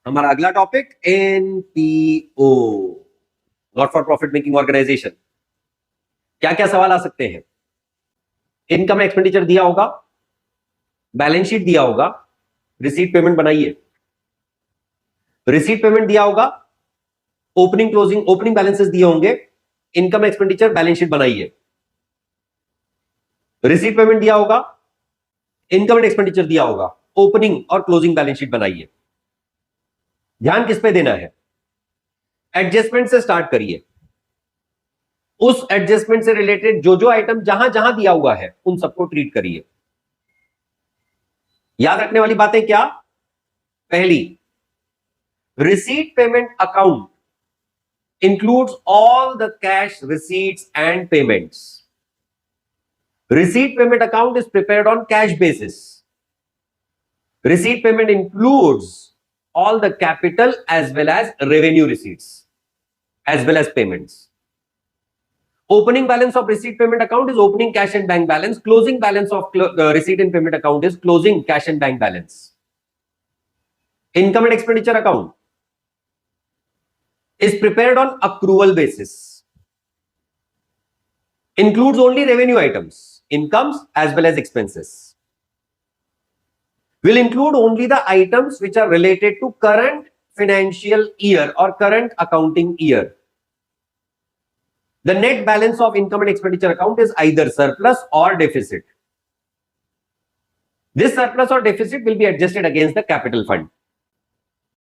हमारा अगला topic NPO, not for profit making organisation. क्या क्या सवाल आ सकते हैं? इनकम एक्सपेंडिचर दिया होगा, बैलेंस शीट दिया होगा, रिसीट पेमेंट बनाइए। रिसीट पेमेंट दिया होगा, ओपनिंग क्लोजिंग ओपनिंग बैलेंसेस दिए होंगे, इनकम एक्सपेंडिचर बैलेंस शीट बनाइए। रिसीट पेमेंट दिया होगा, इनकम एंड एक्सपेंडिचर दिया होगा, ओपनिंग और क्लोजिंग बैलेंस शीट बनाइए। ध्यान किस पे देना है? एडजस्टमेंट से स्टार्ट करिए। उस एडजस्टमेंट से रिलेटेड जो जो आइटम जहां जहां दिया हुआ है उन सबको ट्रीट करिए। याद रखने वाली बातें क्या? पहली, receipt payment account includes all the cash receipts and payments. Receipt payment account is prepared on cash basis. Receipt payment includes all the capital as well as revenue receipts as well as payments. Opening balance of receipt payment account is opening cash and bank balance. Closing balance of receipt and payment account is closing cash and bank balance. Income and expenditure account is prepared on accrual basis. Includes only revenue items, incomes as well as expenses. Will include only the items which are related to current financial year or current accounting year. The net balance of income and expenditure account is either surplus or deficit. This surplus or deficit will be adjusted against the capital fund.